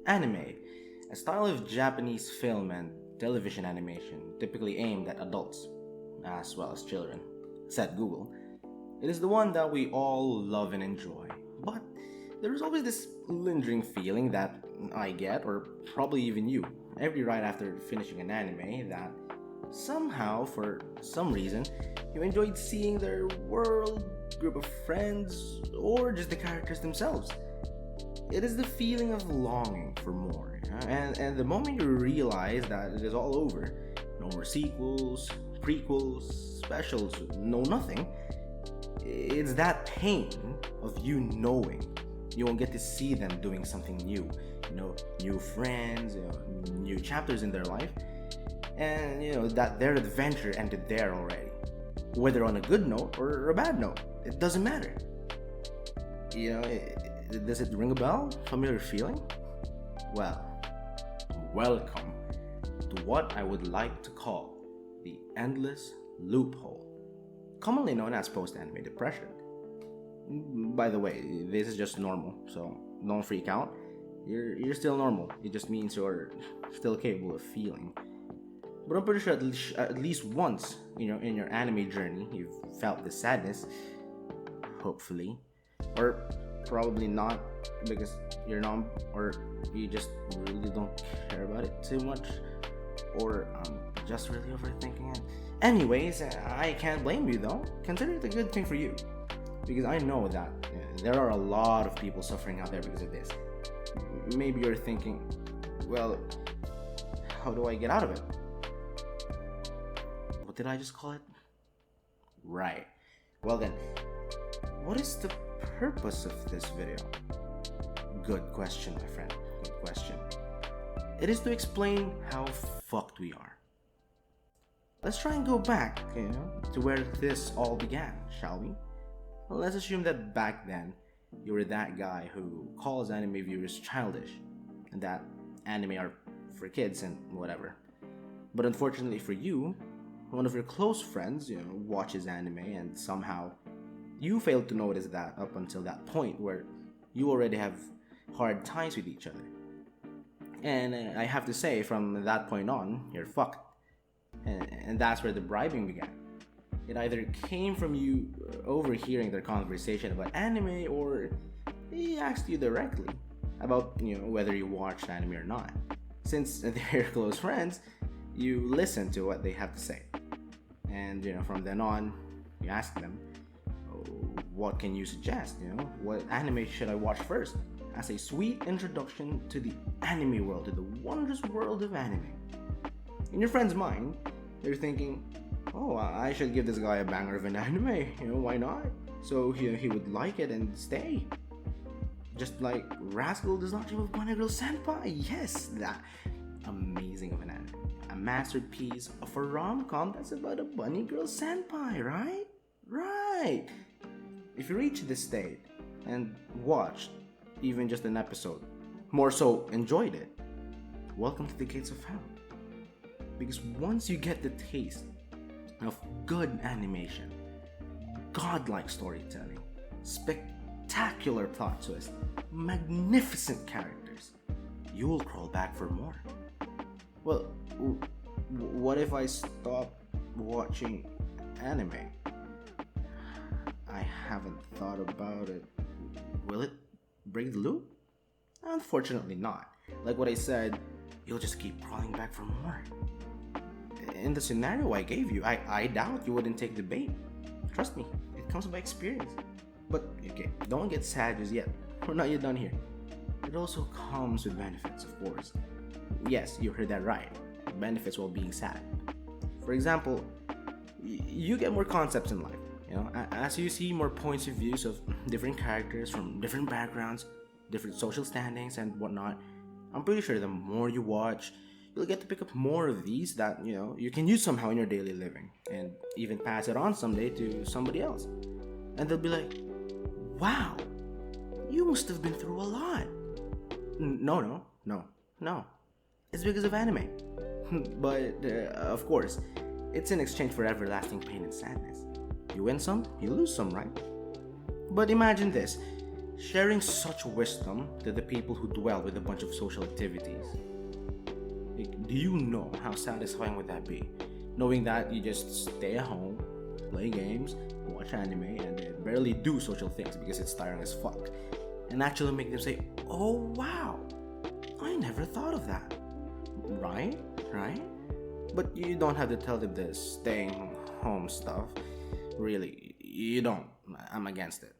Anime, a style of Japanese film and television animation typically aimed at adults as well as children, said Google. It is the one that we all love and enjoy, but there is always this lingering feeling that I get, or probably even you, every right after finishing an anime that somehow, for some reason, you enjoyed seeing their world, group of friends, or just the characters themselves. It is the feeling of longing for more. And the moment you realize that it is all over, no more sequels, prequels, specials, no nothing, it's that pain of you knowing you won't get to see them doing something new. New friends, new chapters in their life, and that their adventure ended there already. Whether on a good note or a bad note, it doesn't matter. Does it ring a bell? Familiar feeling? Well, welcome to what I would like to call the Endless Loophole, commonly known as post-anime depression. By the way, this is just normal, so don't freak out. You're still normal. It just means you're still capable of feeling. But I'm pretty sure at least once, in your anime journey, you've felt this sadness. Hopefully, or probably not, because you're numb, or you just really don't care about it too much, or just really overthinking it. Anyways, I can't blame you though. Consider it a good thing for you, because I know that there are a lot of people suffering out there because of this. Maybe you're thinking, well, how do I get out of it? What did I just call it? Right. Well then, what is the purpose of this video? Good question, my friend. Good question. It is to explain how fucked we are. Let's try and go back, to where this all began, shall we? Well, let's assume that back then, you were that guy who calls anime viewers childish, and that anime are for kids and whatever. But unfortunately for you, one of your close friends, watches anime, and somehow you failed to notice that up until that point where you already have hard ties with each other. And I have to say, from that point on, you're fucked. And that's where the bribing began. It either came from you overhearing their conversation about anime, or they asked you directly about whether you watched anime or not. Since they're close friends, you listen to what they have to say. And from then on, you ask them, what can you suggest? What anime should I watch first? As a sweet introduction to the anime world, to the wondrous world of anime. In your friend's mind, they're thinking, oh, I should give this guy a banger of an anime. Why not? So he would like it and stay. Just like Rascal does not dream of Bunny Girl Senpai. Yes, that amazing of an anime. A masterpiece of a rom-com that's about a bunny girl senpai, right? Right! If you reach this state and watched even just an episode, more so enjoyed it, welcome to the gates of hell. Because once you get the taste of good animation, godlike storytelling, spectacular plot twists, magnificent characters, you'll crawl back for more. Well, what if I stop watching anime? I haven't thought about it. Will it break the loop? Unfortunately not. Like what I said, you'll just keep crawling back for more. In the scenario I gave you, I doubt you wouldn't take the bait. Trust me, it comes by experience. But okay, don't get sad just yet. We're not yet done here. It also comes with benefits, of course. Yes, you heard that right. Benefits while being sad. For example, you get more concepts in life. As you see more points of views of different characters from different backgrounds, different social standings and whatnot, I'm pretty sure the more you watch, you'll get to pick up more of these that you can use somehow in your daily living, and even pass it on someday to somebody else. And they'll be like, wow, you must have been through a lot. No. It's because of anime. But, of course, it's in exchange for everlasting pain and sadness. You win some, you lose some, right? But imagine this, sharing such wisdom to the people who dwell with a bunch of social activities. Like, do you know how satisfying would that be? Knowing that you just stay at home, play games, watch anime, and barely do social things because it's tiring as fuck. And actually make them say, oh wow, I never thought of that. Right? Right? But you don't have to tell them the staying home stuff. Really, you don't. I'm against it.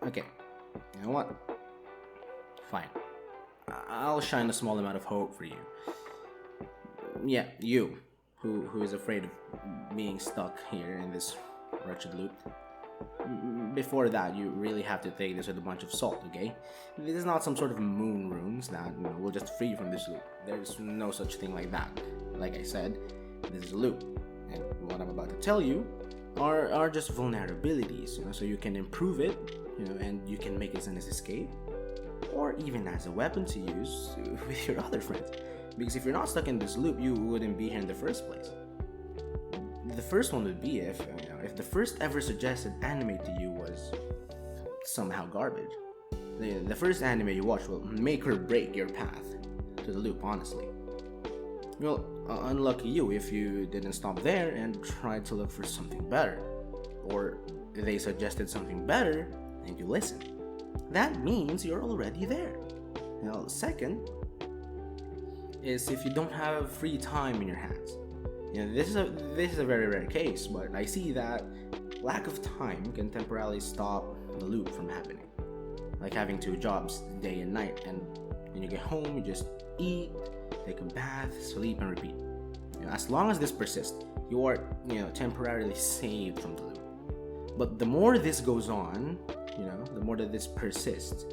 Okay, you know what? Fine. I'll shine a small amount of hope for you. Yeah, you, who is afraid of being stuck here in this wretched loop. Before that, you really have to take this with a bunch of salt, okay? This is not some sort of moon runes that will just free you from this loop. There's no such thing like that. Like I said, this is a loop, and what I'm about to tell you are just vulnerabilities, so you can improve it, and you can make it as an escape, or even as a weapon to use with your other friends. Because if you're not stuck in this loop, you wouldn't be here in the first place. The first one would be if the first ever suggested anime to you was somehow garbage. The first anime you watch will make or break your path to the loop, honestly. Well, unlucky you if you didn't stop there and tried to look for something better. Or they suggested something better and you listened. That means you're already there. Second is if you don't have free time in your hands. This is a very rare case, but I see that lack of time can temporarily stop the loop from happening. Like having two jobs day and night, and when you get home, you just eat, take a bath, sleep, and repeat. As long as this persists, you are temporarily saved from the loop. But the more this goes on, the more that this persists,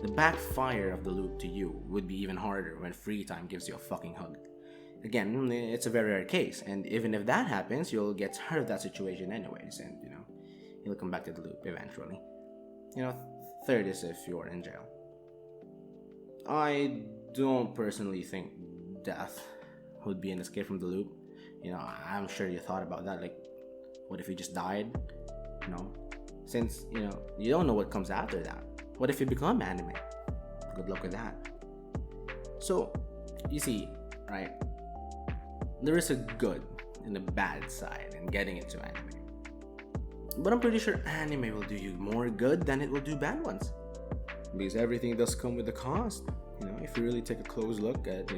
the backfire of the loop to you would be even harder when free time gives you a fucking hug. Again, it's a very rare case, and even if that happens, you'll get tired of that situation anyways, and you'll come back to the loop eventually. Third is if you're in jail. I don't personally think death would be an escape from the loop. I'm sure you thought about that, like, what if you just died? Since, you don't know what comes after that. What if you become anime? Good luck with that. So, you see, right? There is a good and a bad side in getting into anime. But I'm pretty sure anime will do you more good than it will do bad ones. Because everything does come with a cost. If you really take a close look at,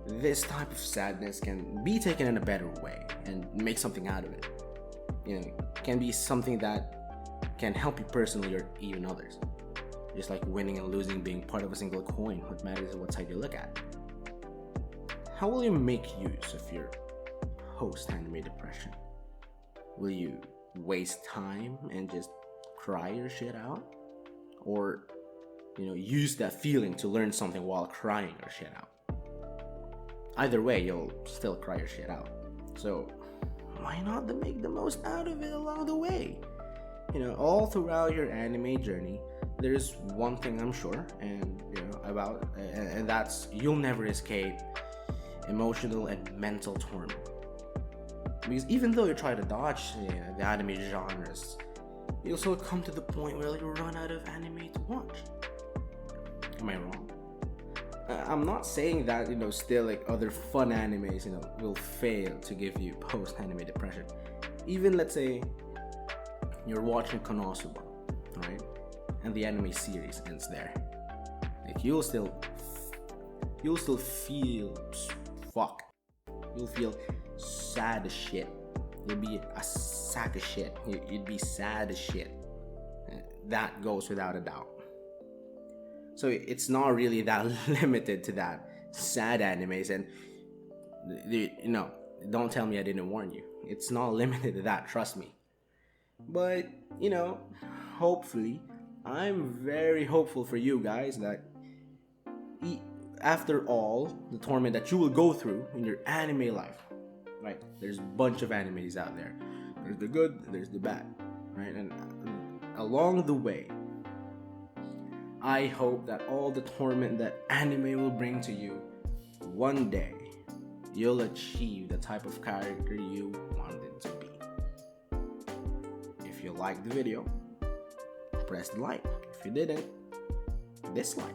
this type of sadness can be taken in a better way and make something out of it. It can be something that can help you personally or even others. Just like winning and losing being part of a single coin, what matters is what side you look at. How will you make use of your post-anime depression? Will you waste time and just cry your shit out? Or, use that feeling to learn something while crying your shit out? Either way, you'll still cry your shit out. So, why not make the most out of it along the way? All throughout your anime journey, there's one thing I'm sure, and that's you'll never escape emotional and mental torment. Because even though you try to dodge the anime genres, you'll still come to the point where you run out of anime to watch. Am I wrong? I'm not saying that still like other fun animes will fail to give you post-anime depression. Even let's say you're watching Konosuba, right? And the anime series ends there. Like you'll still feel fuck. You'll feel sad as shit. You'll be a sack of shit. You'd be sad as shit. That goes without a doubt. So it's not really that limited to that sad animes, and don't tell me I didn't warn you. It's not limited to that, trust me. But hopefully, I'm very hopeful for you guys that after all the torment that you will go through in your anime life, right? There's a bunch of animes out there. There's the good, there's the bad, right? And along the way, I hope that all the torment that anime will bring to you, one day you'll achieve the type of character you wanted to be. If you liked the video, press the like. If you didn't, dislike.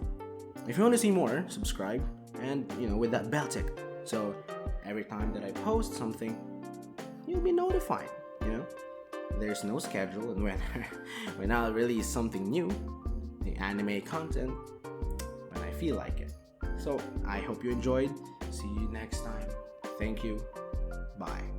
If you want to see more, subscribe, and with that bell tick, so every time that I post something, you'll be notified. There's no schedule, and when I release something new, the anime content, when I feel like it. So I hope you enjoyed. See you next time. Thank you. Bye.